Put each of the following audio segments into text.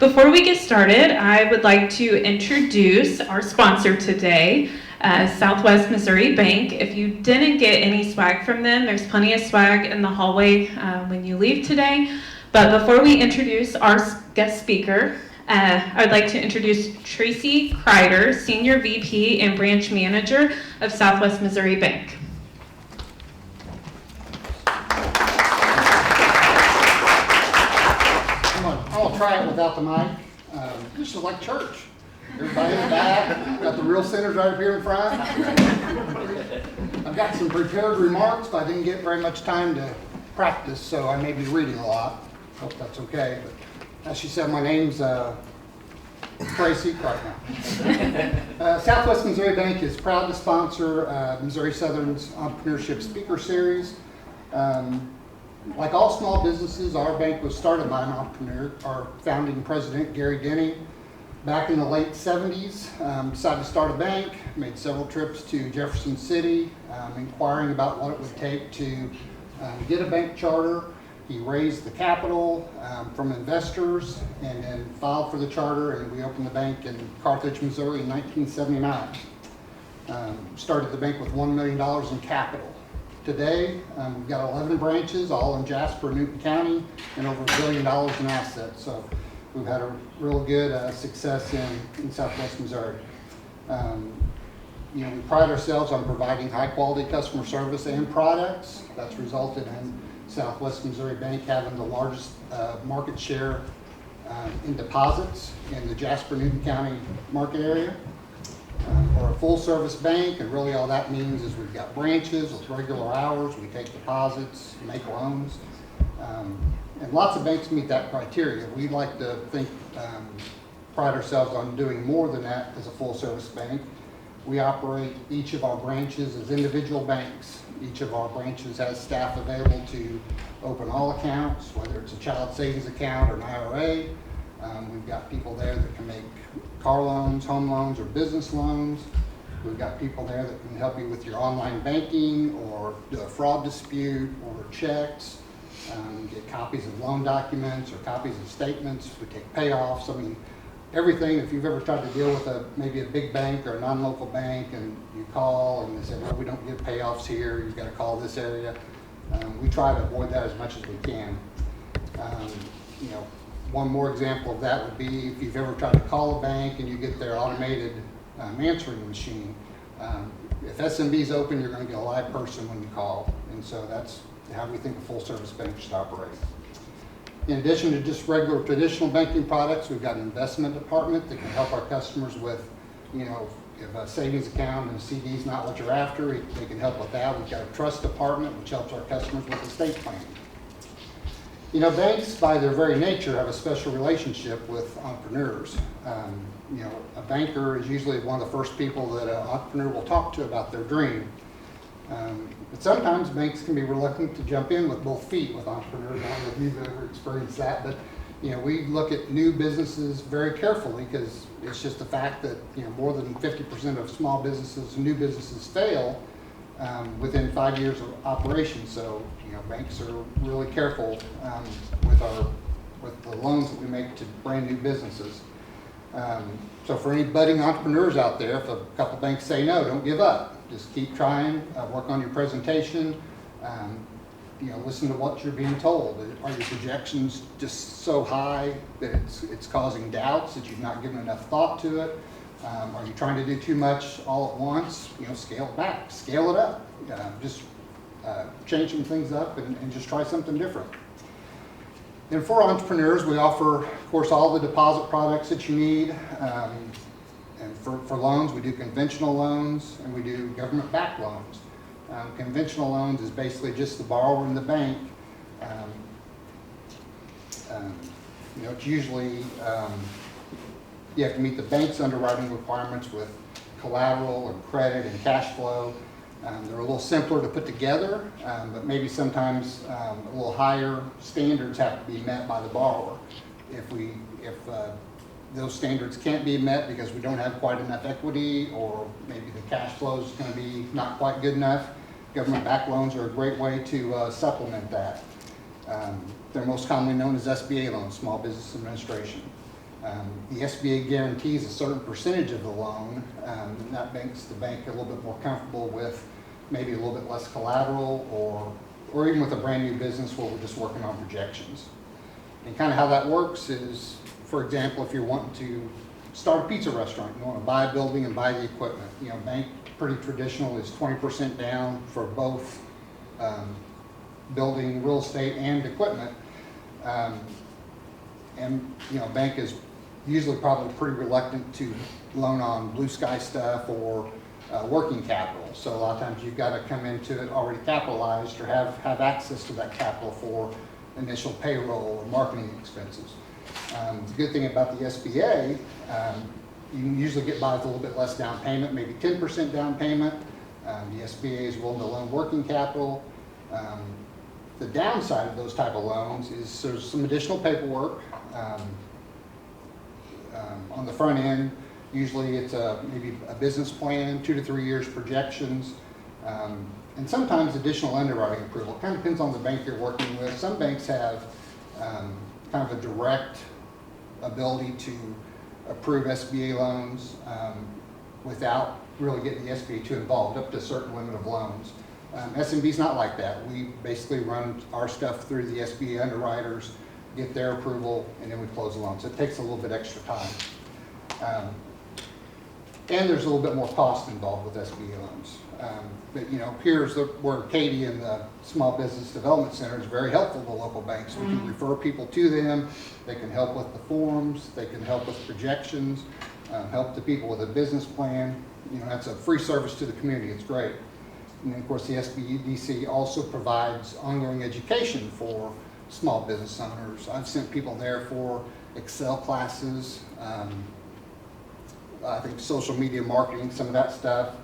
Before we get started, I would like to introduce our sponsor today, Southwest Missouri Bank. If you didn't get any swag from them, there's plenty of swag in the hallway when you leave today. But before we introduce our guest speaker, I'd like to introduce Tracy Kreider, Senior VP and Branch Manager of Southwest Missouri Bank. I'll try it without the mic. This is like church. Everybody in the back, got the real sinners right up here in front. I've got some prepared remarks, but I didn't get very much time to practice, so I may be reading a lot. Hope that's okay. But as she said, my name's Tracy Kreider. Southwest Missouri Bank is proud to sponsor Missouri Southern's Entrepreneurship Speaker Series. Like all small businesses, our bank was started by an entrepreneur. Our founding president, Gary Denny, back in the late 70s, decided to start a bank, made several trips to Jefferson City, inquiring about what it would take to get a bank charter. He raised the capital from investors and then filed for the charter, and we opened the bank in Carthage, Missouri in 1979. Started the bank with $1 million in capital. Today, we've got 11 branches, all in Jasper, Newton County, and over $1 billion in assets. So we've had a real good success in Southwest Missouri. We pride ourselves on providing high-quality customer service and products. That's resulted in Southwest Missouri Bank having the largest market share in deposits in the Jasper, Newton County market area. We're a full-service bank, and really all that means is we've got branches with regular hours. We take deposits, make loans, and lots of banks meet that criteria. We like to pride ourselves on doing more than that as a full-service bank. We operate each of our branches as individual banks. Each of our branches has staff available to open all accounts, whether it's a child savings account or an IRA. We've got people there that can make car loans, home loans, or business loans. We've got people there that can help you with your online banking or do a fraud dispute or checks, get copies of loan documents or copies of statements. We take payoffs. I mean, everything. If you've ever tried to deal with maybe a big bank or a non-local bank and you call and they say, well, we don't give payoffs here, you've got to call this area. We try to avoid that as much as we can. One more example of that would be if you've ever tried to call a bank and you get their automated answering machine. If SMB's open, you're going to get a live person when you call. And so that's how we think a full-service bank should operate. In addition to just regular traditional banking products, we've got an investment department that can help our customers with, if a savings account and a CD is not what you're after, they can help with that. We've got a trust department which helps our customers with estate planning. Banks, by their very nature, have a special relationship with entrepreneurs. A banker is usually one of the first people that an entrepreneur will talk to about their dream. But sometimes banks can be reluctant to jump in with both feet with entrepreneurs. I don't know if you've ever experienced that, but we look at new businesses very carefully because it's just the fact that more than 50% of small businesses, new businesses, fail within 5 years of operation. So banks are really careful with the loans that we make to brand new businesses. So for any budding entrepreneurs out there, if a couple banks say no, don't give up. Just keep trying, work on your presentation, listen to what you're being told. Are your projections just so high that it's causing doubts that you've not given enough thought to it? Are you trying to do too much all at once? Scale it back, scale it up. Just change some things up and just try something different. And for entrepreneurs, we offer, of course, all the deposit products that you need. And for loans, we do conventional loans and we do government-backed loans. Conventional loans is basically just the borrower in the bank. It's usually you have to meet the bank's underwriting requirements with collateral and credit and cash flow. They're a little simpler to put together, but maybe sometimes a little higher standards have to be met by the borrower. If those standards can't be met because we don't have quite enough equity, or maybe the cash flow is going to be not quite good enough, government-backed loans are a great way to supplement that. They're most commonly known as SBA loans, Small Business Administration. The SBA guarantees a certain percentage of the loan, and that makes the bank a little bit more comfortable with maybe a little bit less collateral, or even with a brand new business where we're just working on projections. And kind of how that works is, for example, if you're wanting to start a pizza restaurant, you want to buy a building and buy the equipment. Bank, pretty traditional, is 20% down for both building, real estate, and equipment. And bank is usually probably pretty reluctant to loan on blue sky stuff or working capital. So a lot of times you've got to come into it already capitalized or have access to that capital for initial payroll or marketing expenses. The good thing about the SBA, you can usually get by with a little bit less down payment, maybe 10% down payment. The SBA is willing to loan working capital. The downside of those type of loans is there's some additional paperwork. On the front end, usually it's maybe a business plan, 2 to 3 years projections, and sometimes additional underwriting approval. It kind of depends on the bank you're working with. Some banks have kind of a direct ability to approve SBA loans without really getting the SBA too involved, up to a certain limit of loans. SMB's not like that. We basically run our stuff through the SBA underwriters, get their approval, and then we close the loan. So it takes a little bit extra time. And there's a little bit more cost involved with SBA loans. But here's where Katie and the Small Business Development Center is very helpful to local banks. We can refer people to them. They can help with the forms. They can help with projections, help the people with a business plan. That's a free service to the community. It's great. And then, of course, the SBDC also provides ongoing education for small business owners. I've sent people there for Excel classes, I think social media marketing, some of that stuff,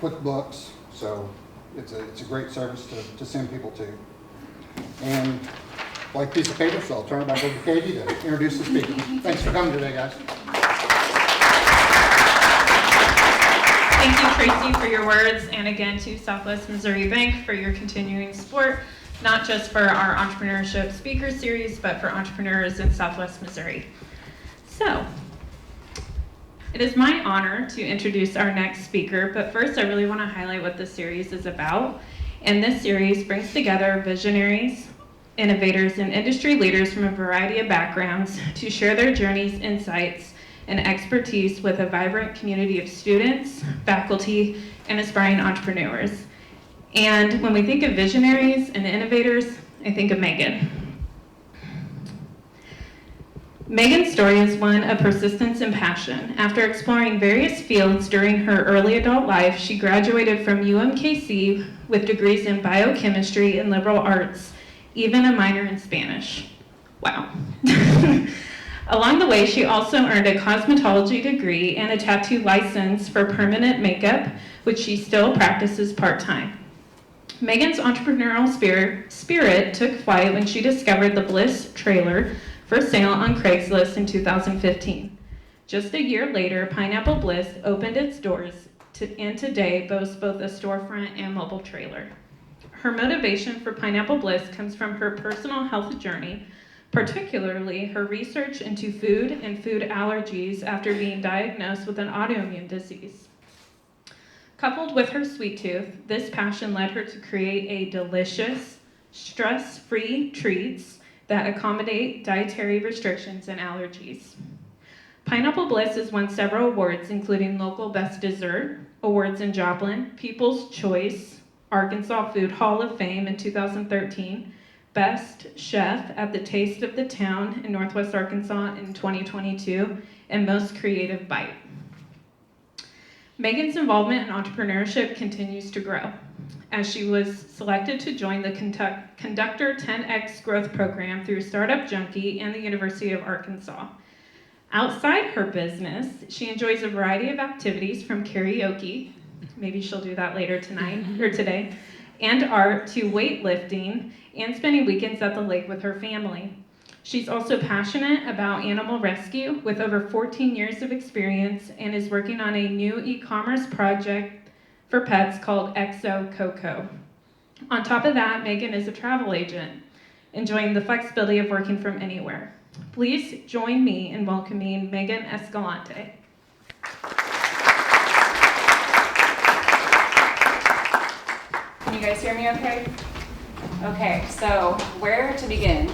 QuickBooks. So it's a great service to send people to. And like piece of paper, so I'll turn it back over to Katie to introduce the speaker. Thanks for coming today, guys. Thank you, Tracy, for your words, and again to Southwest Missouri Bank for your continuing support, not just for our Entrepreneurship Speaker Series, but for entrepreneurs in Southwest Missouri. So, it is my honor to introduce our next speaker, but first I really want to highlight what this series is about. And this series brings together visionaries, innovators, and industry leaders from a variety of backgrounds to share their journeys, insights, and expertise with a vibrant community of students, faculty, and aspiring entrepreneurs. And when we think of visionaries and innovators, I think of Megan. Megan's story is one of persistence and passion. After exploring various fields during her early adult life, she graduated from UMKC with degrees in biochemistry and liberal arts, even a minor in Spanish. Wow. Along the way, she also earned a cosmetology degree and a tattoo license for permanent makeup, which she still practices part-time. Megan's entrepreneurial spirit took flight when she discovered the Bliss trailer for sale on Craigslist in 2015. Just a year later, Pineapple Bliss opened its doors and today boasts both a storefront and mobile trailer. Her motivation for Pineapple Bliss comes from her personal health journey, particularly her research into food and food allergies after being diagnosed with an autoimmune disease. Coupled with her sweet tooth, this passion led her to create a delicious, stress-free treats that accommodate dietary restrictions and allergies. Pineapple Bliss has won several awards, including Local Best Dessert, awards in Joplin, People's Choice, Arkansas Food Hall of Fame in 2013, Best Chef at the Taste of the Town in Northwest Arkansas in 2022, and Most Creative Bite. Megan's involvement in entrepreneurship continues to grow, as she was selected to join the Conductor 10X Growth Program through Startup Junkie and the University of Arkansas. Outside her business, she enjoys a variety of activities from karaoke, maybe she'll do that later tonight or today, and art to weightlifting and spending weekends at the lake with her family. She's also passionate about animal rescue with over 14 years of experience and is working on a new e-commerce project for pets called Exo Coco. On top of that, Megan is a travel agent, enjoying the flexibility of working from anywhere. Please join me in welcoming Megan Escalante. Can you guys hear me okay? Okay, so where to begin?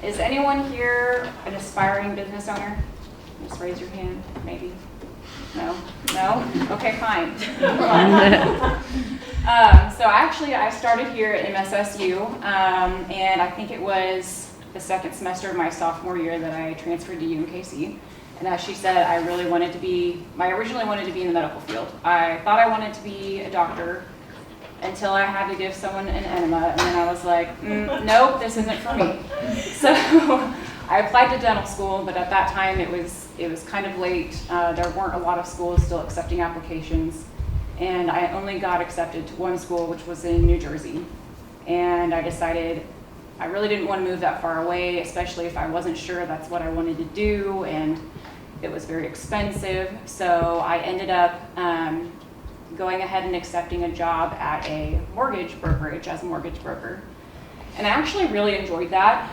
Is anyone here an aspiring business owner? Just raise your hand, maybe. No? No? Okay, fine. So actually, I started here at MSSU, and I think it was the second semester of my sophomore year that I transferred to UMKC. And as she said, I originally wanted to be in the medical field. I thought I wanted to be a doctor until I had to give someone an enema, and then I was like, nope, this isn't for me. So I applied to dental school, but at that time it was kind of late. There weren't a lot of schools still accepting applications, and I only got accepted to one school, which was in New Jersey. And I decided I really didn't want to move that far away, especially if I wasn't sure that's what I wanted to do, and it was very expensive. So I ended up going ahead and accepting a job at a mortgage brokerage as a mortgage broker. And I actually really enjoyed that,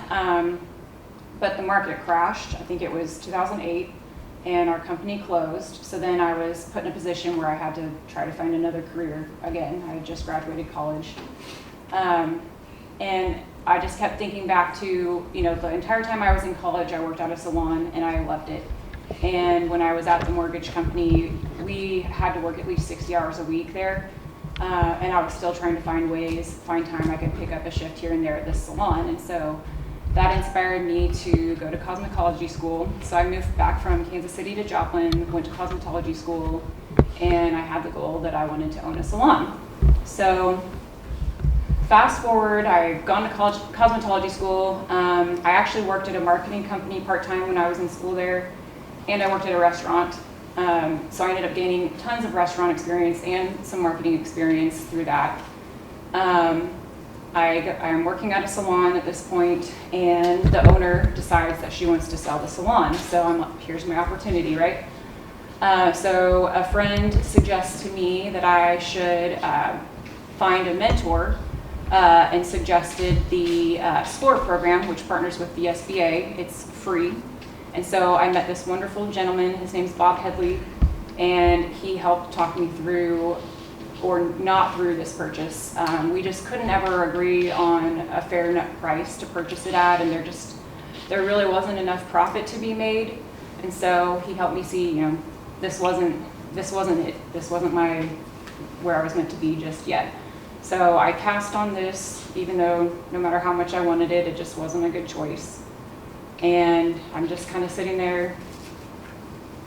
but the market crashed. I think it was 2008, and our company closed. So then I was put in a position where I had to try to find another career again. I had just graduated college. And I just kept thinking back to, the entire time I was in college, I worked at a salon and I loved it. And when I was at the mortgage company, we had to work at least 60 hours a week there. And I was still trying to find time I could pick up a shift here and there at this salon. And so that inspired me to go to cosmetology school. So I moved back from Kansas City to Joplin, went to cosmetology school, and I had the goal that I wanted to own a salon. So fast forward, I've gone to cosmetology school. I actually worked at a marketing company part-time when I was in school there, and I worked at a restaurant. So I ended up gaining tons of restaurant experience and some marketing experience through that. I'm working at a salon at this point, and the owner decides that she wants to sell the salon. So I'm like, here's my opportunity, right? So a friend suggests to me that I should find a mentor, and suggested the SCORE program, which partners with the SBA. It's free. And so I met this wonderful gentleman. His name's Bob Headley, and he helped talk me through, or not through, this purchase. We just couldn't ever agree on a fair enough price to purchase it at, and there really wasn't enough profit to be made. And so he helped me see, this wasn't it. This wasn't where I was meant to be just yet. So I passed on this, even though no matter how much I wanted it, it just wasn't a good choice. And I'm just kind of sitting there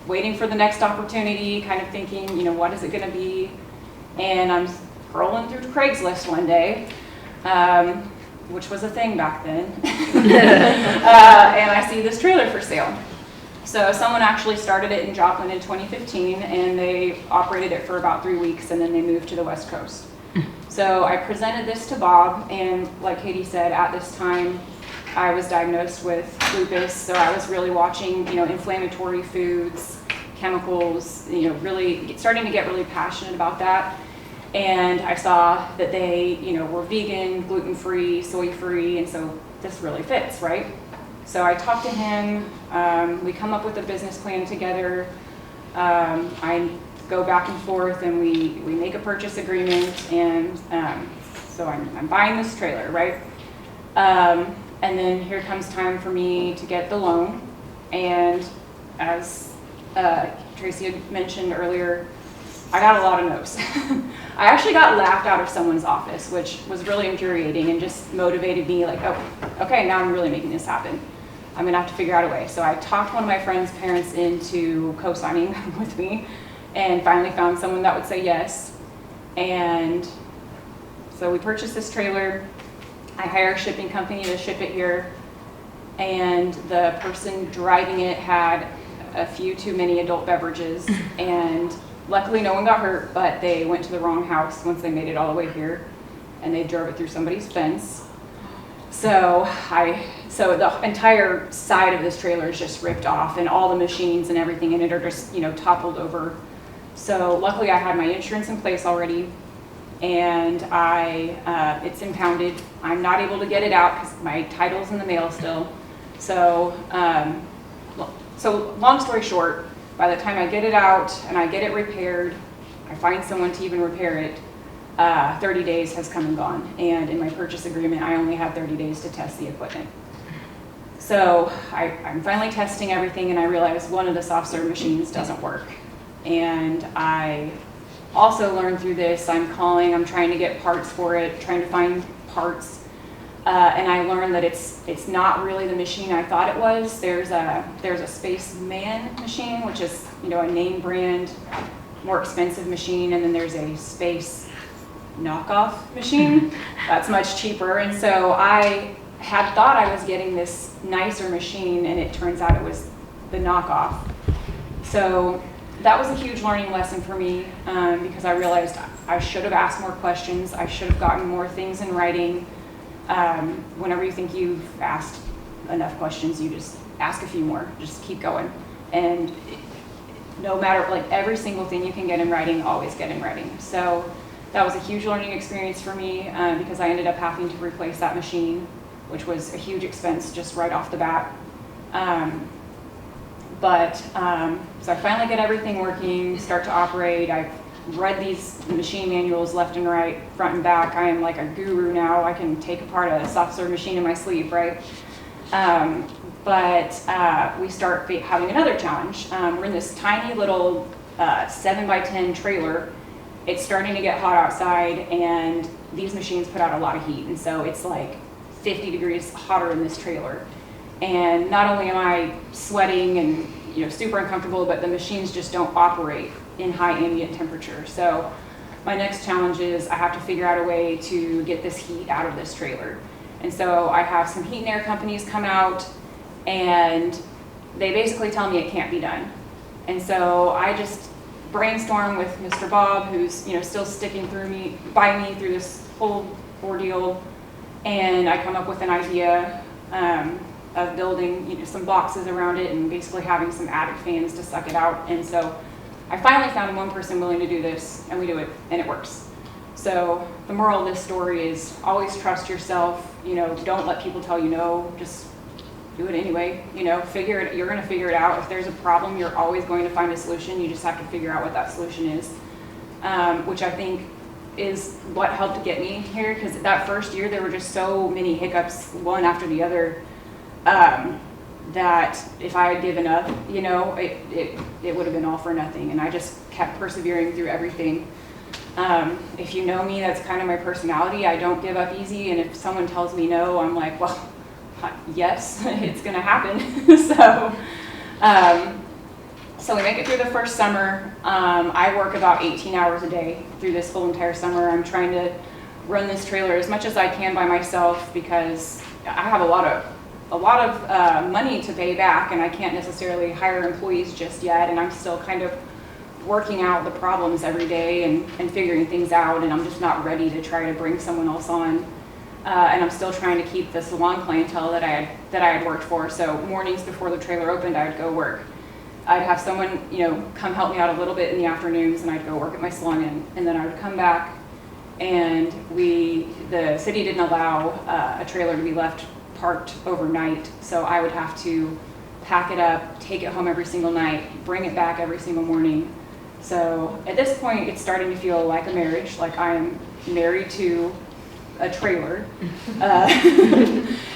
waiting for the next opportunity, kind of thinking, what is it going to be? And I'm scrolling through Craigslist one day, which was a thing back then, and I see this trailer for sale. So someone actually started it in Joplin in 2015, and they operated it for about 3 weeks, and then they moved to the West Coast. So I presented this to Bob, and like Katie said, at this time, I was diagnosed with lupus, so I was really watching, inflammatory foods, chemicals, really starting to get really passionate about that. And I saw that they, were vegan, gluten-free, soy-free, and so this really fits, right? So I talked to him, we come up with a business plan together. I go back and forth, and we make a purchase agreement, and so I'm buying this trailer, right? And then here comes time for me to get the loan, and as Tracy had mentioned earlier, I got a lot of no's. I actually got laughed out of someone's office, which was really infuriating and just motivated me, like, oh, okay, now I'm really making this happen. I'm gonna have to figure out a way. So I talked one of my friend's parents into co-signing with me, and finally found someone that would say yes. And so we purchased this trailer. I hire a shipping company to ship it here, and the person driving it had a few too many adult beverages, and luckily no one got hurt, but they went to the wrong house once they made it all the way here, and they drove it through somebody's fence. So the entire side of this trailer is just ripped off, and all the machines and everything in it are just, toppled over. So luckily I had my insurance in place already, and it's impounded. I'm not able to get it out because my title's in the mail still. So, so long story short, by the time I get it out and I get it repaired, I find someone to even repair it, 30 days has come and gone. And in my purchase agreement, I only had 30 days to test the equipment. So I'm finally testing everything, and I realize one of the soft serve machines doesn't work. And I also learned through this, I'm trying to get parts for it, trying to find parts. And I learned that it's not really the machine I thought it was. There's a Spaceman machine, which is, a name brand, more expensive machine, and then there's a Space knockoff machine that's much cheaper. And so I had thought I was getting this nicer machine, and it turns out it was the knockoff. So that was a huge learning lesson for me, because I realized I should have asked more questions. I should have gotten more things in writing. Whenever you think you've asked enough questions, you just ask a few more, just keep going. And no matter, every single thing you can get in writing, always get in writing. So that was a huge learning experience for me, because I ended up having to replace that machine, which was a huge expense just right off the bat. So I finally get everything working, start to operate. I've read these machine manuals left and right, front and back. I am like a guru now. I can take apart a soft serve machine in my sleep, right? We start having another challenge. We're in this tiny little 7x10 trailer. It's starting to get hot outside, and these machines put out a lot of heat. And so it's like 50 degrees hotter in this trailer. And not only am I sweating and super uncomfortable, but the machines just don't operate in high ambient temperature. So my next challenge is I have to figure out a way to get this heat out of this trailer. And so I have some heat and air companies come out, and they basically tell me it can't be done. And so I just brainstorm with Mr. Bob, who's still sticking by me through this whole ordeal, and I come up with an idea of building some boxes around it and basically having some attic fans to suck it out. And so I finally found one person willing to do this, and we do it, and it works. So the moral of this story is always trust yourself. Don't let people tell you no. Just do it anyway. You're going to figure it out. If there's a problem, you're always going to find a solution. You just have to figure out what that solution is, which I think is what helped get me here, because that first year there were just so many hiccups, one after the other, that if I had given up, it would have been all for nothing. And I just kept persevering through everything. If you know me, that's kind of my personality. I don't give up easy, and if someone tells me no, I'm like, well, yes, it's going to happen. So we make it through the first summer. I work about 18 hours a day through this whole entire summer. I'm trying to run this trailer as much as I can by myself, because I have a lot of money to pay back, and I can't necessarily hire employees just yet. And I'm still kind of working out the problems every day and figuring things out, and I'm just not ready to try to bring someone else on. And I'm still trying to keep the salon clientele that I had worked for. So mornings before the trailer opened, I would go work. I'd have someone, come help me out a little bit in the afternoons, and I'd go work at my salon, and then I would come back, and the city didn't allow a trailer to be left parked overnight, so I would have to pack it up, take it home every single night, bring it back every single morning. So at this point, it's starting to feel like a marriage, like I am married to a trailer.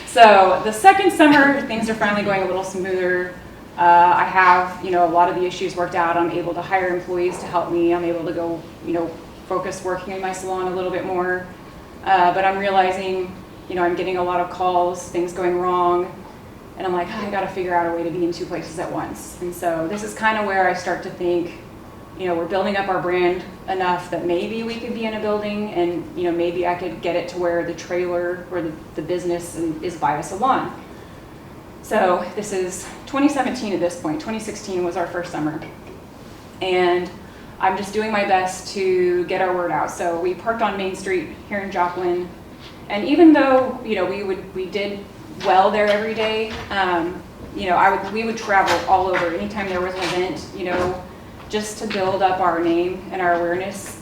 So the second summer, things are finally going a little smoother. I have, a lot of the issues worked out. I'm able to hire employees to help me. I'm able to go, focus working in my salon a little bit more. But I'm realizing, I'm getting a lot of calls, things going wrong. And I'm like, I got to figure out a way to be in two places at once. And so this is kind of where I start to think, we're building up our brand enough that maybe we could be in a building, and maybe I could get it to where the trailer or the business is by a salon. So this is 2017 at this point. 2016 was our first summer. And I'm just doing my best to get our word out. So we parked on Main Street here in Joplin. And even though, we did well there every day, we would travel all over. Anytime there was an event, just to build up our name and our awareness.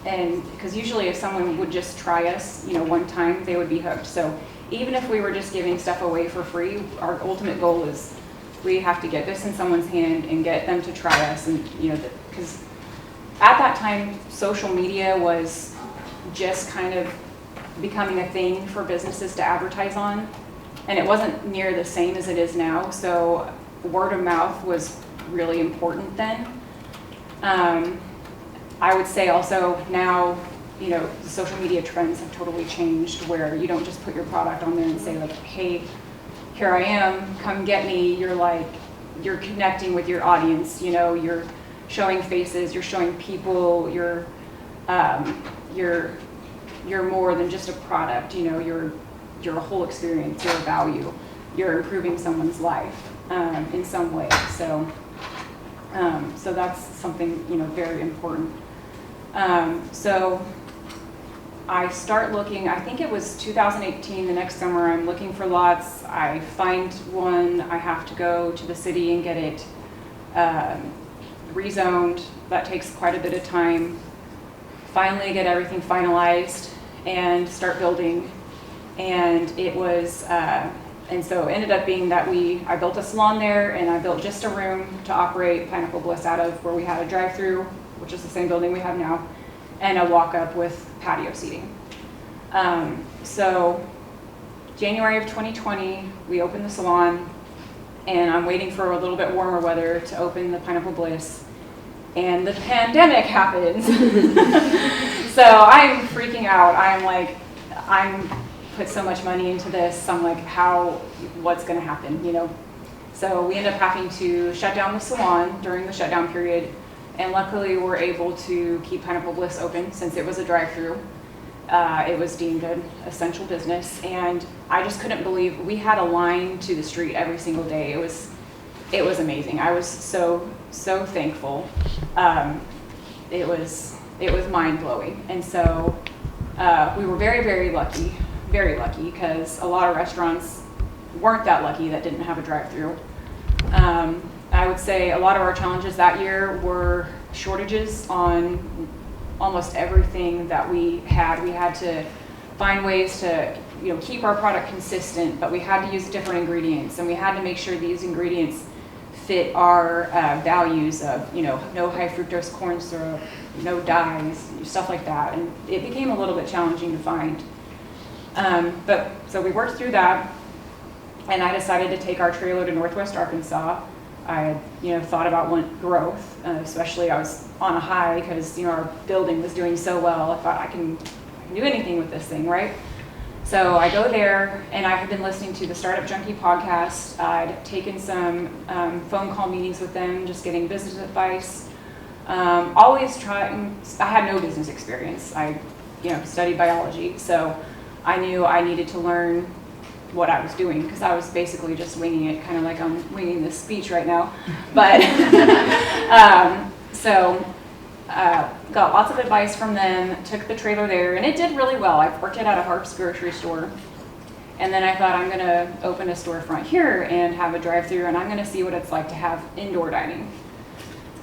And because usually if someone would just try us, one time, they would be hooked. So even if we were just giving stuff away for free, our ultimate goal is we have to get this in someone's hand and get them to try us. And, because at that time, social media was just kind of becoming a thing for businesses to advertise on. And it wasn't near the same as it is now. So word of mouth was really important then. I would say also now, the social media trends have totally changed, where you don't just put your product on there and say like, hey, here I am, come get me. You're connecting with your audience, you're showing faces, you're showing people, you're more than just a product, you're a whole experience, you're a value, you're improving someone's life in some way. So that's something, very important. So I start looking, I think it was 2018, the next summer, I'm looking for lots. I find one, I have to go to the city and get it rezoned. That takes quite a bit of time. Finally get everything finalized and start building. And it was, and so it ended up being that I built a salon there, and I built just a room to operate Pineapple Bliss out of, where we had a drive-through, which is the same building we have now, and a walk-up with patio seating. So January of 2020, we opened the salon, and I'm waiting for a little bit warmer weather to open the Pineapple Bliss, and the pandemic happens. So I'm freaking out. I'm put so much money into this. I'm like, what's gonna happen, So we end up having to shut down the salon during the shutdown period. And luckily, we're able to keep Pineapple Bliss open since it was a drive-through. It was deemed an essential business, and I just couldn't believe we had a line to the street every single day. It was amazing. I was so thankful. It was mind-blowing, and so we were very, very lucky, because a lot of restaurants weren't that lucky that didn't have a drive-through. I would say a lot of our challenges that year were shortages on almost everything that we had. We had to find ways to keep our product consistent, but we had to use different ingredients, and we had to make sure these ingredients fit our values of no high fructose corn syrup, no dyes, stuff like that, and it became a little bit challenging to find. But so we worked through that, and I decided to take our trailer to Northwest Arkansas. I had, thought about growth, especially I was on a high because, our building was doing so well. I thought I can do anything with this thing, right? So I go there, and I had been listening to the Startup Junkie podcast. I'd taken some phone call meetings with them, just getting business advice. Always trying, I had no business experience. I, studied biology, so I knew I needed to learn what I was doing, because I was basically just winging it, kind of like I'm winging this speech right now. But got lots of advice from them, took the trailer there, and it did really well. I worked it at a Harps grocery store, and then I thought I'm going to open a storefront here and have a drive-through, and I'm going to see what it's like to have indoor dining.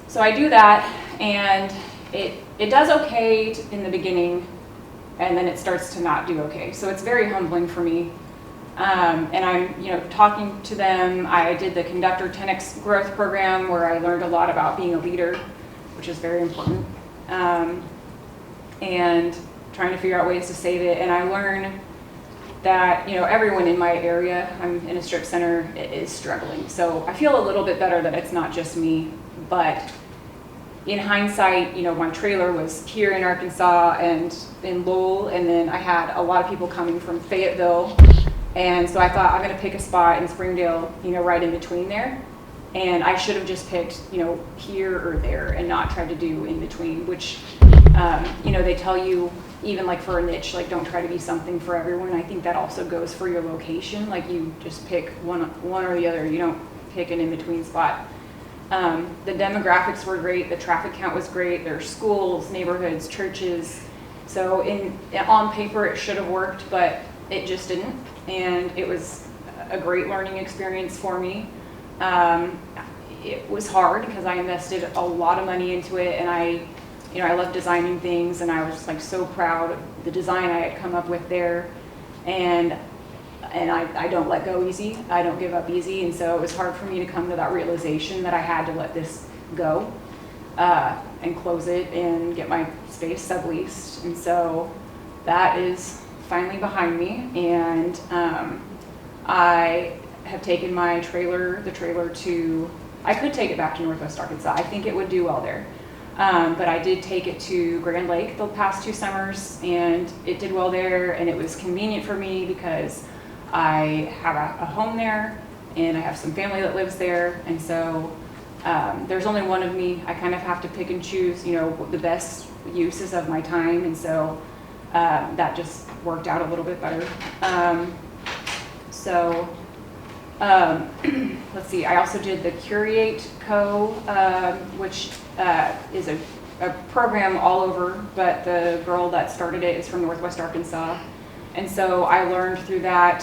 So I do that, and it does okay in the beginning, and then it starts to not do okay. So it's very humbling for me. And I'm, talking to them. I did the Conductor 10X growth program, where I learned a lot about being a leader, which is very important, and trying to figure out ways to save it. And I learned that, everyone in my area, I'm in a strip center, is struggling. So I feel a little bit better that it's not just me, but in hindsight, my trailer was here in Arkansas and in Lowell, and then I had a lot of people coming from Fayetteville. And so I thought, I'm going to pick a spot in Springdale, right in between there. And I should have just picked, here or there, and not tried to do in between, which, they tell you, even like for a niche, like don't try to be something for everyone. I think that also goes for your location. Like you just pick one or the other. You don't pick an in-between spot. The demographics were great. The traffic count was great. There are schools, neighborhoods, churches. So on paper, it should have worked, but it just didn't. And it was a great learning experience for me. It was hard because I invested a lot of money into it, and I I love designing things, and I was like so proud of the design I had come up with there. And I don't let go easy. I don't give up easy. And so it was hard for me to come to that realization that I had to let this go and close it and get my space subleased. And so that is finally behind me. And I have taken my trailer to, I could take it back to Northwest Arkansas. I think it would do well there. But I did take it to Grand Lake the past 2 summers, and it did well there, and it was convenient for me because I have a home there, and I have some family that lives there, and so there's only one of me. I kind of have to pick and choose, the best uses of my time, and so that just worked out a little bit better. Let's see, I also did the Curate Co., which is a program all over, but the girl that started it is from Northwest Arkansas. And so I learned through that,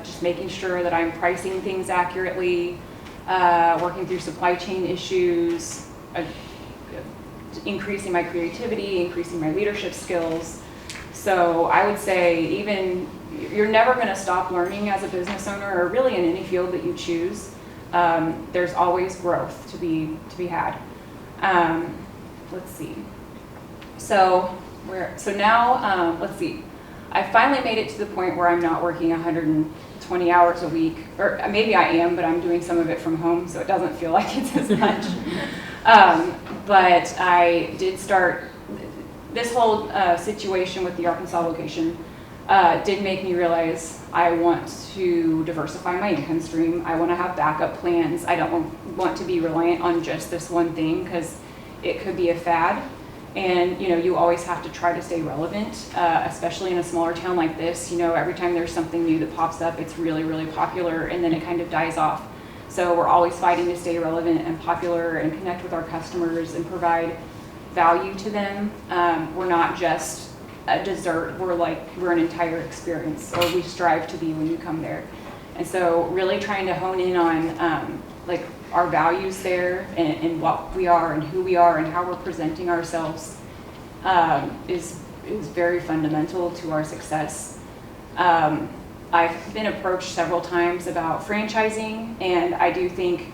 just making sure that I'm pricing things accurately, working through supply chain issues, increasing my creativity, increasing my leadership skills. So I would say you're never going to stop learning as a business owner, or really in any field that you choose. There's always growth to be had. Let's see. So now, let's see. I finally made it to the point where I'm not working 120 hours a week, or maybe I am, but I'm doing some of it from home, so it doesn't feel like it's as much. But I did start this whole situation with the Arkansas location. Did make me realize I want to diversify my income stream. I want to have backup plans. I don't want to be reliant on just this one thing, because it could be a fad. And you always have to try to stay relevant, especially in a smaller town like this. Every time there's something new that pops up, it's really, really popular, and then it kind of dies off. So we're always fighting to stay relevant and popular and connect with our customers and provide value to them. We're not just a dessert, we're an entire experience, or we strive to be when you come there. And so really trying to hone in on our values there, and what we are and who we are and how we're presenting ourselves is very fundamental to our success. I've been approached several times about franchising, and I do think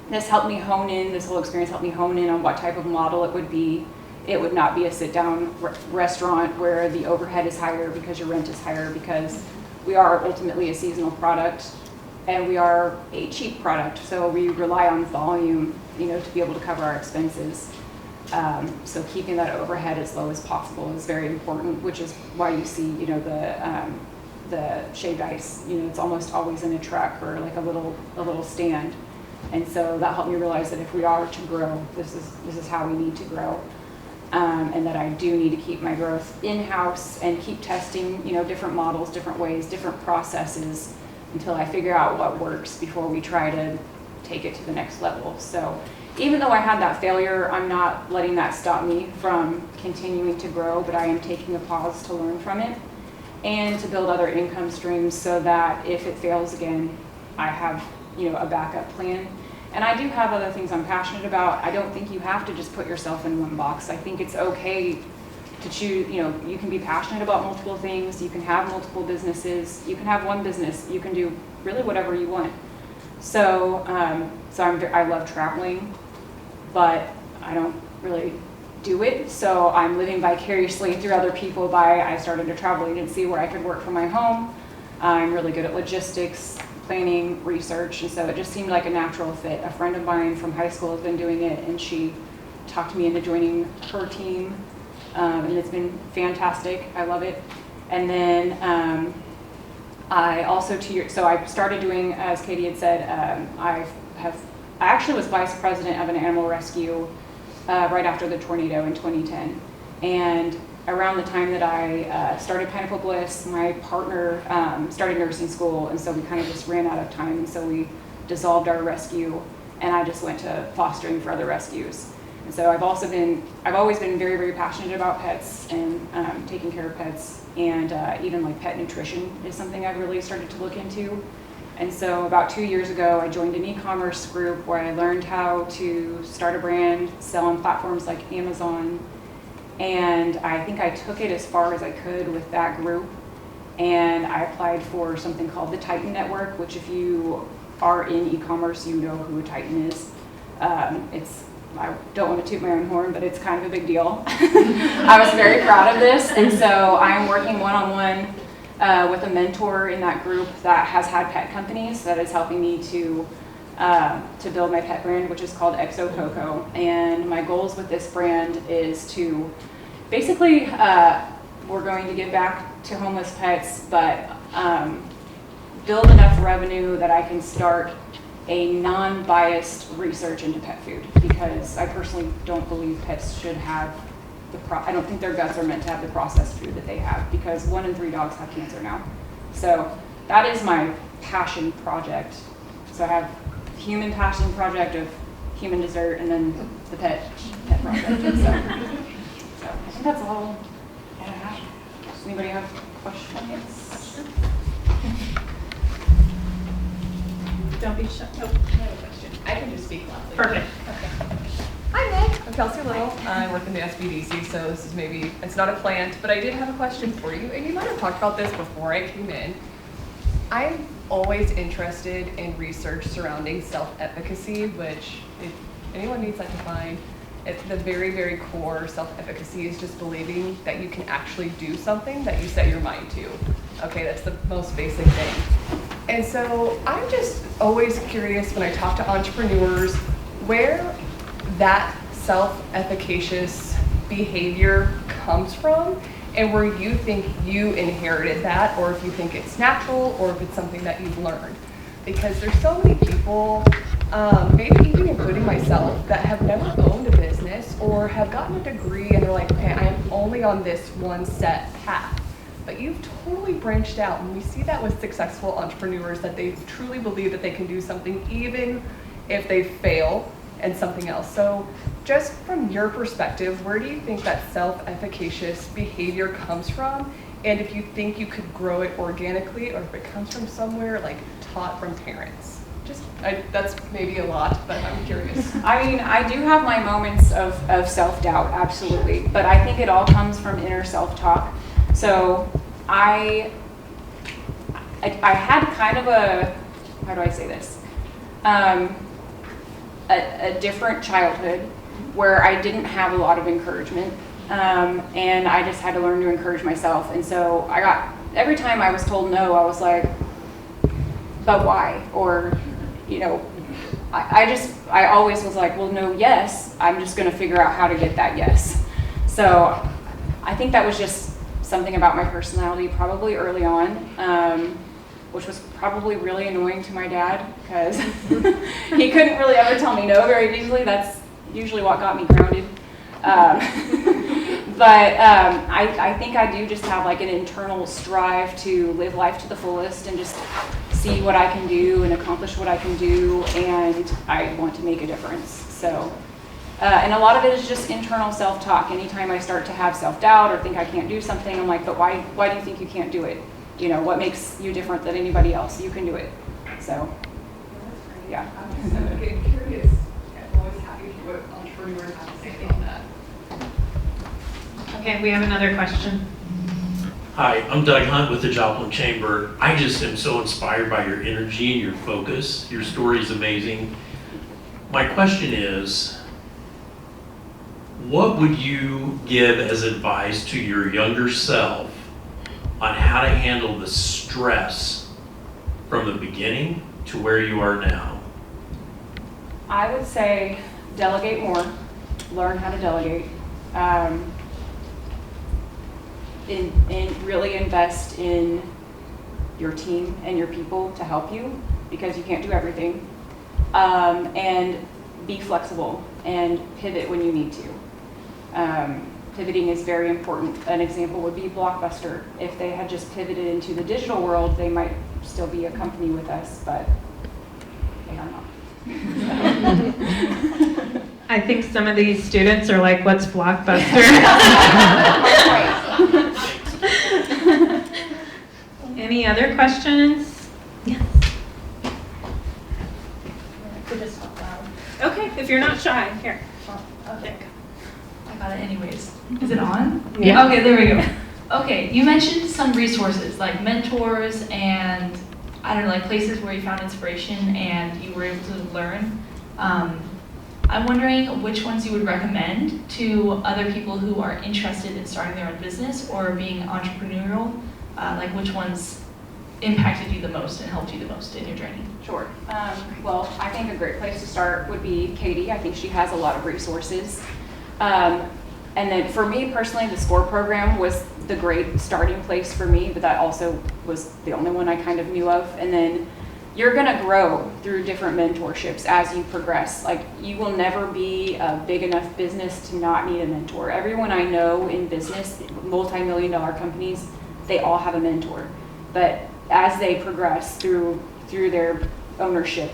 this whole experience helped me hone in on what type of model it would be. It would not be a sit-down restaurant where the overhead is higher because your rent is higher, because we are ultimately a seasonal product, and we are a cheap product, so we rely on volume, to be able to cover our expenses. So keeping that overhead as low as possible is very important, which is why you see, the shaved ice. It's almost always in a truck or like a little stand, and so that helped me realize that if we are to grow, this is how we need to grow. And that I do need to keep my growth in-house and keep testing, different models, different ways, different processes, until I figure out what works before we try to take it to the next level. So even though I had that failure, I'm not letting that stop me from continuing to grow, but I am taking a pause to learn from it and to build other income streams, so that if it fails again, I have, a backup plan. And I do have other things I'm passionate about. I don't think you have to just put yourself in one box. I think it's okay to choose, you can be passionate about multiple things. You can have multiple businesses. You can have one business. You can do really whatever you want. So, I love traveling, but I don't really do it. So I'm living vicariously through other people. I started a travel agency where I could work from my home. I'm really good at logistics, planning, research, and so it just seemed like a natural fit. A friend of mine from high school has been doing it, and she talked me into joining her team, and it's been fantastic. I love it. And then I also so I started doing, as Katie had said, I actually was vice president of an animal rescue right after the tornado in 2010, and around the time that I started Pineapple Bliss, my partner started nursing school, and so we kind of just ran out of time, and so we dissolved our rescue, and I just went to fostering for other rescues. And so I've always been very, very passionate about pets and taking care of pets, and even like pet nutrition is something I've really started to look into. And so about 2 years ago, I joined an e-commerce group where I learned how to start a brand, sell on platforms like Amazon, And I think I took it as far as I could with that group. And I applied for something called the Titan Network, which if you are in e-commerce, you know who a Titan is. I don't want to toot my own horn, but it's kind of a big deal. I was very proud of this, and so I'm working one-on-one with a mentor in that group that has had pet companies that is helping me to build my pet brand, which is called Exo Coco. And my goals with this brand is to basically, we're going to give back to homeless pets, but build enough revenue that I can start a non-biased research into pet food, because I personally don't believe pets should have I don't think their guts are meant to have the processed food that they have, because 1 in 3 dogs have cancer now. So that is my passion project. So I have human passion project of human dessert, and then the pet project. So I think that's all I have. Does anybody have questions? Don't be shy. Oh, I have a question. I can just speak loudly. Perfect. Okay. Hi, Meg. I'm Kelsey Little. I work in the SBDC, so this is it's not a plant, but I did have a question for you, and you might have talked about this before I came in. I'm always interested in research surrounding self-efficacy, which, if anyone needs that defined, at the very, very core, self-efficacy is just believing that you can actually do something that you set your mind to. Okay, that's the most basic thing. And so I'm just always curious when I talk to entrepreneurs where that self-efficacious behavior comes from, and where you think you inherited that, or if you think it's natural, or if it's something that you've learned. Because there's so many people, maybe even including myself, that have never owned a business or have gotten a degree and they're like, okay, I am only on this one set path. But you've totally branched out, and we see that with successful entrepreneurs, that they truly believe that they can do something even if they fail and something else. So just from your perspective, where do you think that self-efficacious behavior comes from? And if you think you could grow it organically, or if it comes from somewhere like taught from parents? That's maybe a lot, but I'm curious. I mean, I do have my moments of self-doubt, absolutely. But I think it all comes from inner self-talk. So I had kind of a, how do I say this? A different childhood where I didn't have a lot of encouragement, and I just had to learn to encourage myself. And so every time I was told no, I was like, but why? Or, I always was like, well, no, yes, I'm just going to figure out how to get that yes. So I think that was just something about my personality probably early on, which was probably really annoying to my dad, because he couldn't really ever tell me no very easily. That's usually what got me grounded. But I think I do just have like an internal strive to live life to the fullest and just see what I can do and accomplish what I can do, and I want to make a difference. So, and a lot of it is just internal self-talk. Anytime I start to have self-doubt or think I can't do something, I'm like, but why do you think you can't do it? What makes you different than anybody else? You can do it. So, yeah. I'm getting curious. I'm always happy to hear what entrepreneurs have to say on that. Okay, we have another question. Hi, I'm Doug Hunt with the Joplin Chamber. I just am so inspired by your energy and your focus. Your story is amazing. My question is, what would you give as advice to your younger self on how to handle the stress from the beginning to where you are now? I would say delegate more, learn how to delegate, and really invest in your team and your people to help you, because you can't do everything, and be flexible and pivot when you need to. Pivoting is very important. An example would be Blockbuster. If they had just pivoted into the digital world, they might still be a company with us, but they are not. I think some of these students are like, what's Blockbuster? Any other questions? Yes. To just talk loud. Okay, if you're not shy, here. Okay. got it anyways. Is it on? Yeah. Okay, there we go. Okay, you mentioned some resources like mentors and I don't know, like places where you found inspiration and you were able to learn. I'm wondering which ones you would recommend to other people who are interested in starting their own business or being entrepreneurial. Like which ones impacted you the most and helped you the most in your journey? Sure. Well, I think a great place to start would be Katie. I think she has a lot of resources. And then for me personally, the SCORE program was the great starting place for me, but that also was the only one I kind of knew of. And then you're gonna grow through different mentorships as you progress. Like you will never be a big enough business to not need a mentor. Everyone I know in business, multi-million-dollar companies, they all have a mentor. But as they progress through their ownership,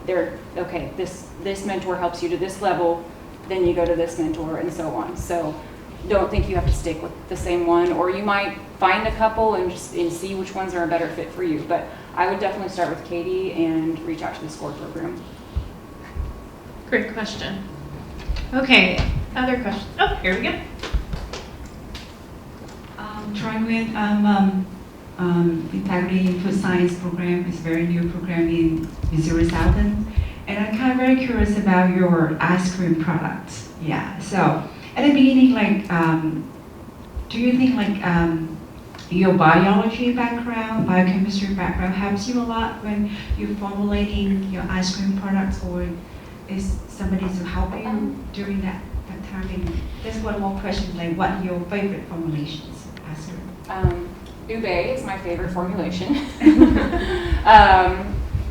they're, okay, this mentor helps you to this level, then you go to this mentor and so on. So don't think you have to stick with the same one, or you might find a couple and see which ones are a better fit for you. But I would definitely start with Katie and reach out to the SCORE program. Great question. Okay, other questions? Oh, here we go. Trying with integrity food science program. It's a very new program in Missouri Southern, and I'm kind of very curious about your ice cream products. Yeah. So at the beginning, like, do you think like your biology background, biochemistry background helps you a lot when you're formulating your ice cream products, or is somebody to help you during that time? And there's one more question, like what are your favorite formulations of ice cream? Ube is my favorite formulation.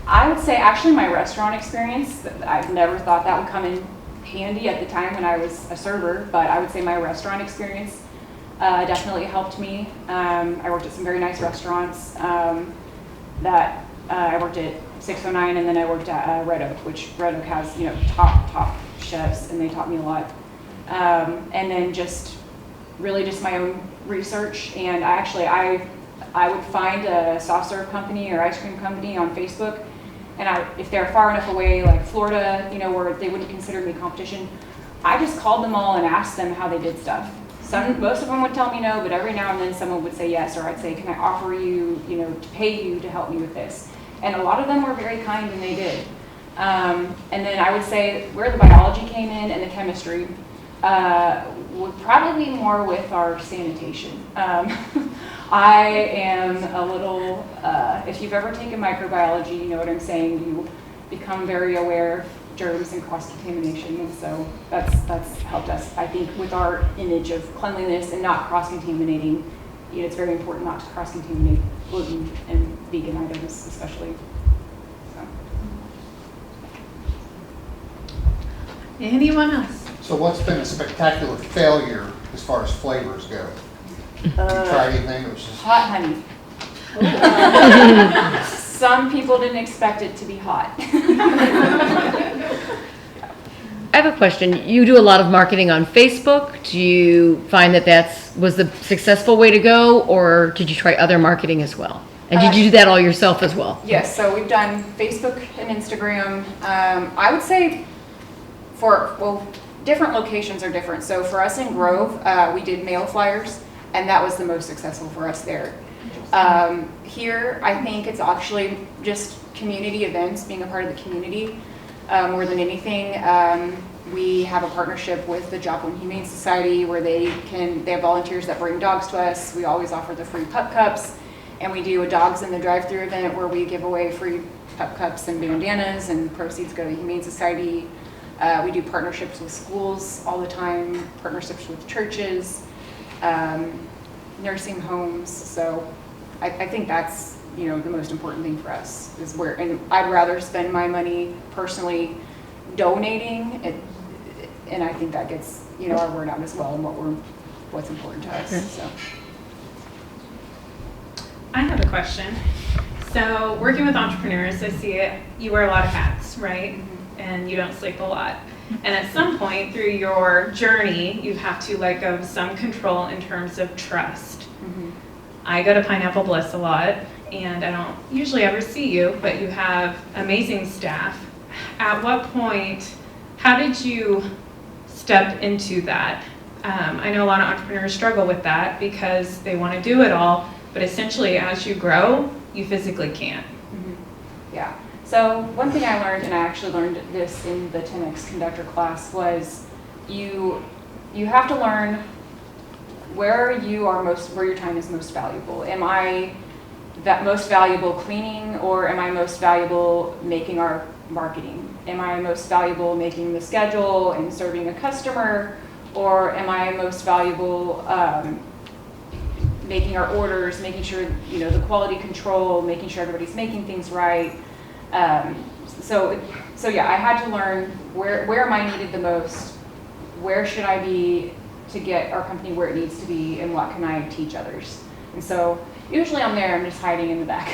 I would say actually my restaurant experience, I've never thought that would come in handy at the time when I was a server, but I would say my restaurant experience definitely helped me. I worked at some very nice restaurants that I worked at 609, and then I worked at Red Oak, which Red Oak has, you know, top chefs, and they taught me a lot. And then just really just my own research, and I would find a soft serve company or ice cream company on Facebook, and if they're far enough away, like Florida, you know, where they wouldn't consider me competition, I just called them all and asked them how they did stuff. Most of them would tell me no, but every now and then someone would say yes, or I'd say, can I offer you, you know, to pay you to help me with this? And a lot of them were very kind, and they did. And then I would say where the biology came in and the chemistry would probably be more with our sanitation. I am a little, if you've ever taken microbiology, you know what I'm saying, you become very aware of germs and cross-contamination, and so that's helped us, I think, with our image of cleanliness and not cross-contaminating. You know, it's very important not to cross-contaminate gluten and vegan items, especially. So. Anyone else? So what's been a spectacular failure as far as flavors go? Have you tried anything that was just... Hot honey. Some people didn't expect it to be hot. I have a question. You do a lot of marketing on Facebook. Do you find that was the successful way to go, or did you try other marketing as well? And did you do that all yourself as well? Yes, so we've done Facebook and Instagram. I would say different locations are different. So for us in Grove, we did mail flyers, and that was the most successful for us there. Here, I think it's actually just community events, being a part of the community more than anything. We have a partnership with the Joplin Humane Society where they have volunteers that bring dogs to us. We always offer the free pup cups, and we do a Dogs in the Drive-Thru event where we give away free pup cups and bandanas, and proceeds go to the Humane Society. We do partnerships with schools all the time, partnerships with churches, nursing homes. So I think that's, you know, the most important thing for us is and I'd rather spend my money personally donating it, and I think that gets, you know, our word out as well and what's important to us. So I have a question. So working with entrepreneurs, I see it, you wear a lot of hats, right? Mm-hmm. And you don't sleep a lot. And at some point through your journey, you have to let go of some control in terms of trust. Mm-hmm. I go to Pineapple Bliss a lot, and I don't usually ever see you, but you have amazing staff. At what point, how did you step into that I know a lot of entrepreneurs struggle with that because they want to do it all, but essentially as you grow, you physically can't. Yeah. So one thing I learned, and I actually learned this in the 10X conductor class, was you have to learn where your time is most valuable. Am I most valuable cleaning, or am I most valuable making our marketing? Am I most valuable making the schedule and serving a customer, or am I most valuable making our orders, making sure the quality control, making sure everybody's making things right? So yeah, I had to learn where am I needed the most, where should I be to get our company where it needs to be, and what can I teach others? And so usually I'm there, I'm just hiding in the back.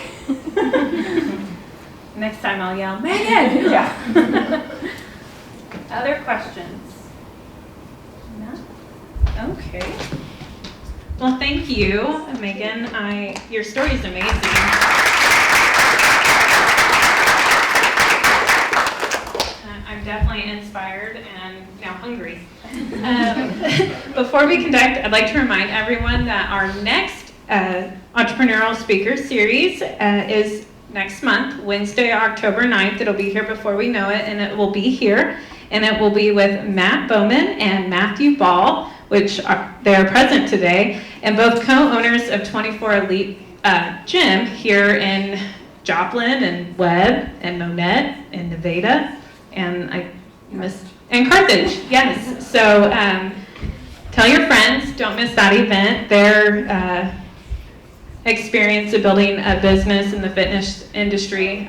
Next time I'll yell, Megan! Yeah. Other questions? No? Okay. Well, thank you, Megan. Your story is amazing. I'm definitely inspired and now hungry. Before we conduct, I'd like to remind everyone that our next Entrepreneurial Speaker Series is next month, Wednesday, October 9th. It'll be here before we know it, and it will be here. And it will be with Matt Bowman and Matthew Ball, which they are present today, and both co-owners of 24 Elite Gym here in Joplin and Webb and Monette and Nevada, and and Carthage, yes. So tell your friends, don't miss that event. Their experience of building a business in the fitness industry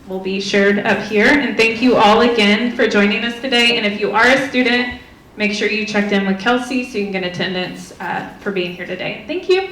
will be shared up here. And thank you all again for joining us today. And if you are a student, make sure you checked in with Kelsey so you can get attendance for being here today. Thank you.